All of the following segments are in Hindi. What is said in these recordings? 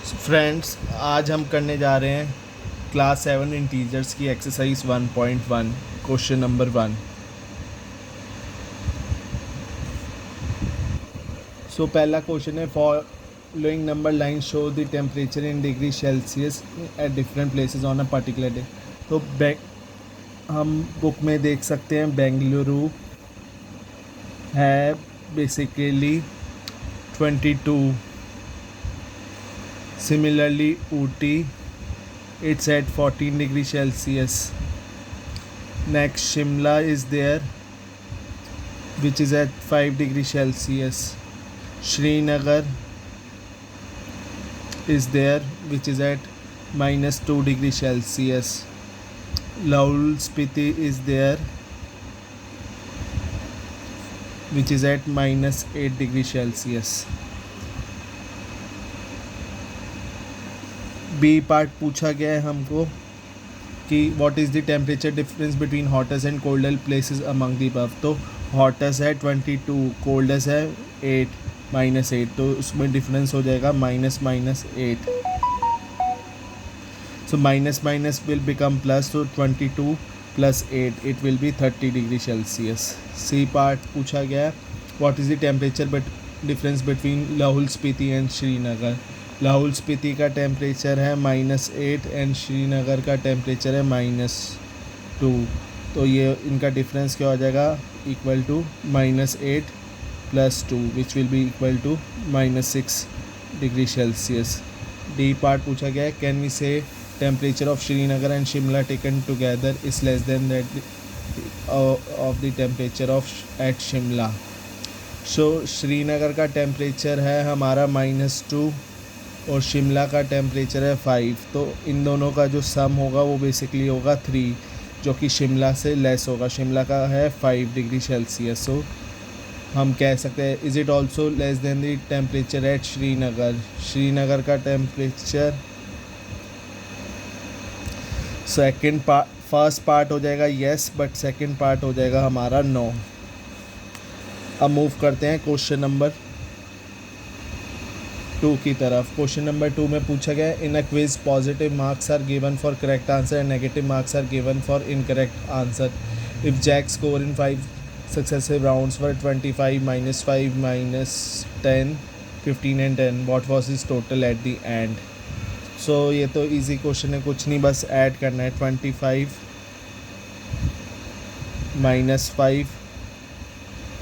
फ्रेंड्स, आज हम करने जा रहे हैं क्लास 7 इंटीजर्स की एक्सरसाइज 1.1 क्वेश्चन नंबर 1। सो पहला क्वेश्चन है, following number line show the temperature in degree Celsius at different places on a particular day. तो हम बुक में देख सकते हैं बेंगलुरु है basically 22। Similarly, Ooty, it's at 14 degrees Celsius. Next, Shimla is there, which is at 5 degrees Celsius. Srinagar is there, which is at minus 2 degrees Celsius. Lahaul Spiti is there, which is at minus 8 degrees Celsius. B part पूछा गया है हमको कि what is the temperature difference between hottest and coldest places among the above. तो हॉटेस्ट है 22, कोल्डेस्ट है 8 -8, तो उसमें डिफरेंस हो जाएगा minus minus 8। So minus minus will become plus, तो 22 + 8 it will be 30 degree Celsius. C part पूछा गया है what is the temperature difference between Lahaul Spiti and Srinagar. Lahaul Spiti का टेम्परेचर है -8 एंड श्रीनगर का टेम्परेचर है -2। तो ये इनका डिफरेंस क्या हो जाएगा, equal to -8 + 2 which will be equal to -6 degree Celsius. D part पूछा गया है, can we say temperature of Srinagar and Shimla taken together is less than that of the temperature of at Shimla. So Srinagar का टेम्परेचर है हमारा -2 और शिमला का टेम्परेचर है 5। तो इन दोनों का जो सम होगा वो बेसिकली होगा 3, जो कि शिमला से लेस होगा। शिमला का है 5 डिग्री सेल्सियस। सो हम कह सकते हैं is it also less than the temperature at Srinagar. Srinagar का टेम्परेचर फर्स्ट पार्ट हो जाएगा येस, बट सेकंड पार्ट हो जाएगा हमारा नो। अब मूव करते हैं क्वेश्चन नंबर 2 की तरफ। क्वेश्चन नंबर 2 में पूछा गया है, in a quiz positive marks are given for correct answer and negative marks are given for incorrect answer. If Jack score in 5 successive rounds were 25 -5 -10 15 and 10, what was his total at the end. So ये तो इजी क्वेश्चन है, कुछ नहीं बस ऐड करना है। 25 -5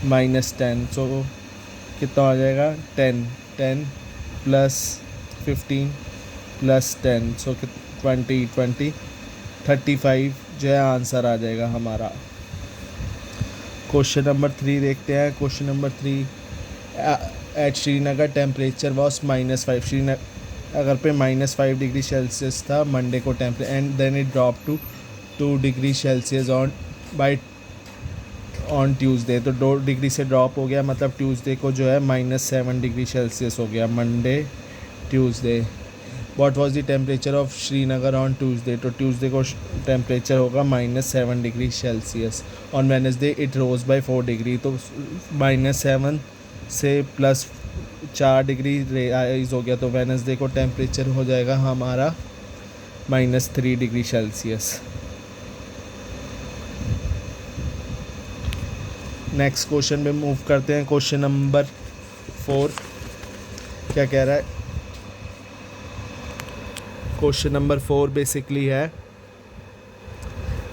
-10, सो कितना आ जाएगा 10 + 15 + 10, सो 20 35 जो है आंसर आ जाएगा हमारा। क्वेश्चन नंबर 3 देखते हैं। Question number 3, at Srinagar temperature was -5। Srinagar पे -5 डिग्री सेल्सियस था मंडे को temperature, and then it drop to 2 degree Celsius on Tuesday. तो 2 डिग्री से ड्रॉप हो गया, मतलब ट्यूसडे को जो है -7 डिग्री सेल्सियस हो गया Monday Tuesday. What was the temperature of Srinagar on Tuesday. तो ट्यूसडे को टेम्परेचर होगा -7 degree Celsius. On Wednesday it rose by 4 degree, तो -7 से +4 डिग्री राइज हो गया, तो वेडनेसडे को टेम्परेचर हो जाएगा हमारा -3 डिग्री सेल्सियस। नेक्स्ट क्वेश्चन में मूव करते हैं। क्वेश्चन नंबर 4 क्या कह रहा है। क्वेश्चन नंबर 4 बेसिकली है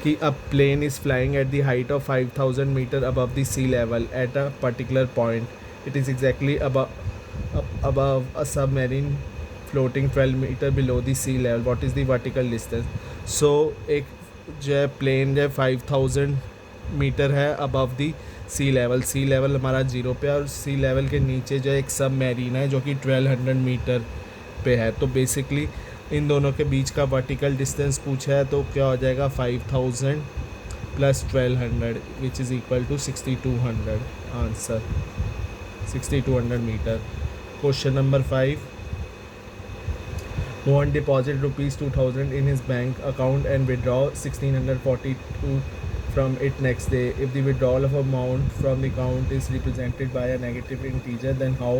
कि a plane is flying at the height of 5000 metre above the sea level at a particular point. It is exactly above a submarine floating 12 metre below the sea level. What is the vertical distance. So एक जो है प्लेन जो है 5000 मीटर है above the sea level. Sea level हमारा 0 पे है और सी लेवल के नीचे जो एक सब मैरीन है जो कि 1200 मीटर पे है। तो बेसिकली इन दोनों के बीच का वर्टिकल डिस्टेंस पूछा है, तो क्या हो जाएगा 5000 + 1200 which is equal to 6200। Answer 6200 metre. Question number 5, Mohan deposit ₹2000 in his bank account and withdraw 1642 from it next day. If the withdrawal of amount from the account is represented by a negative integer, then how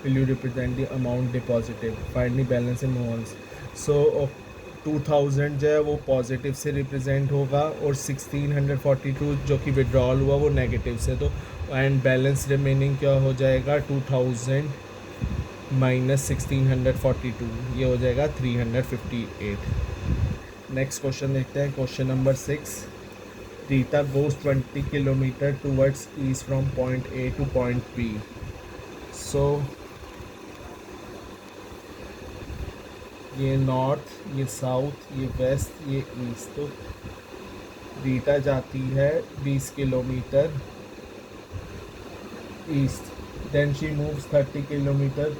will you represent the amount deposited? Find the balance in ones. So 2000 जो है वो पॉजिटिव से रिप्रेजेंट होगा और 1642 जो कि विड्रॉल हुआ वो नेगेटिव से, तो एंड बैलेंस रिमेनिंग क्या हो जाएगा 2000 माइनस 1642, ये हो जाएगा 358। नेक्स्ट क्वेश्चन देखते हैं, question number 6। Rita goes 20 kilometre towards east from point A to point B. So ये नॉर्थ, ये साउथ, ये वेस्ट, ये ईस्ट। तो रीटा जाती है 20 kilometre east, then she moves 30 kilometre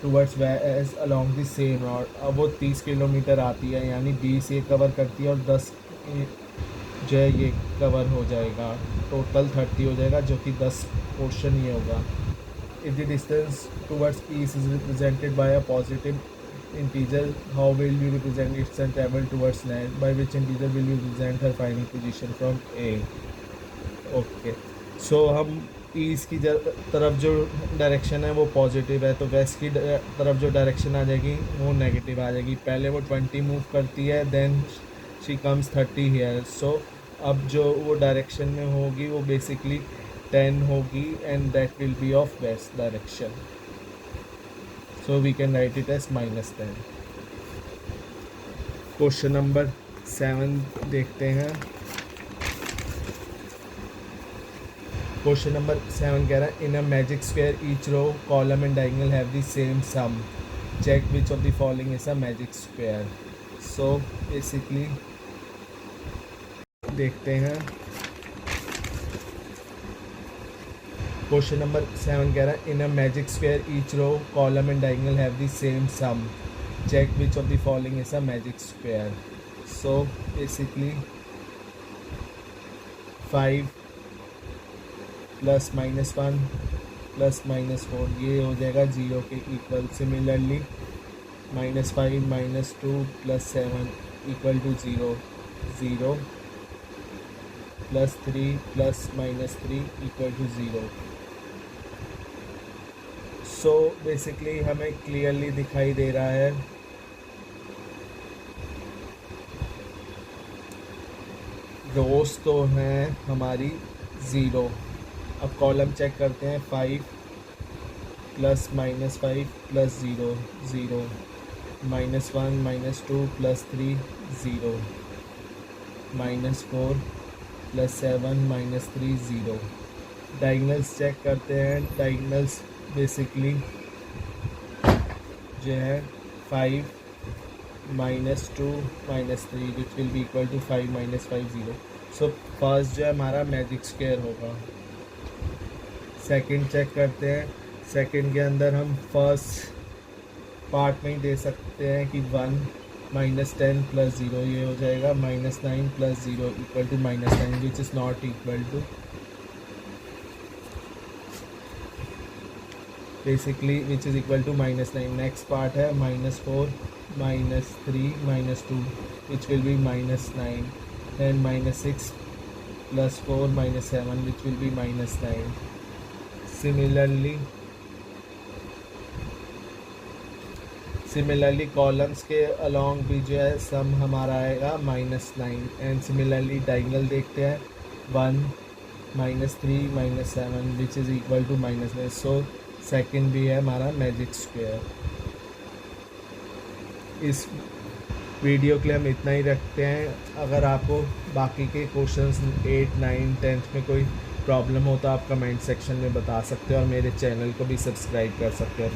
towards west along the same road. अब वो 30 किलोमीटर आती है, यानी 20 ये कवर करती है और 10 जो है ये कवर हो जाएगा, टोटल 30 हो जाएगा, जो कि 10 पोर्शन ये होगा। If the distance towards east is represented by a positive integer, how will you represent its travel towards land? By which integer will you represent her final position from A? Okay, so हम ईस्ट की तरफ जो डायरेक्शन है वो पॉजिटिव है, तो वेस्ट की तरफ जो डायरेक्शन आ जाएगी वो नेगेटिव आ जाएगी। पहले वो 20 मूव करती है, देन शी कम्स 30 हियर। सो अब जो वो डायरेक्शन में होगी वो बेसिकली 10 होगी, and that will be of west direction. So we can write it as -10। Question number 7 देखते हैं। क्वेश्चन नंबर 7 कह रहा है in a magic square each row column and diagonal have the same sum, check which of the following is a magic square. So basically देखते हैं, क्वेश्चन नंबर 7 कह रहा है in a magic square each row column and diagonal have the same sum, check which of the following is a magic square. So basically 5 plus -1 plus -4 ये हो जाएगा 0 के equal. Similarly -5 -2 plus 7 equal to 0, 0 plus 3 plus -3 equal to 0। So basically हमें क्लियरली दिखाई दे रहा है रोज तो हैं हमारी 0। अब कॉलम चेक करते हैं, 5 plus -5 plus 0, 0 -1 -2 plus 3 0 -4 plus 7 -3 0। Diagonals check करते हैं, डायगनल्स बेसिकली जो है 5 -2 -3 which will be equal to 5 -5 0। So first जो है हमारा मैजिक स्क्वायर होगा। सेकंड चेक करते हैं, सेकंड के अंदर हम फर्स्ट पार्ट में ही दे सकते हैं कि 1 -10 प्लस 0 ये हो जाएगा, -9 plus 0 equal to -9 which is not equal to basically which is equal to -9। Next part है -4 -3 -2 which will be -9, then -6 plus 4 -7 which will be -9। Similarly columns के अलोंग भी जो है सम हमारा आएगा -9, एंड सिमिलरली डायगोनल देखते हैं 1 -3 -7 which is equal to -9। So second भी है हमारा मैजिक स्क्वायर। इस वीडियो के लिए हम इतना ही रखते हैं। अगर आपको बाकी के क्वेश्चंस 8, 9, 10th में कोई प्रॉब्लम हो तो आप कमेंट सेक्शन में बता सकते हो और मेरे चैनल को भी सब्सक्राइब कर सकते हो।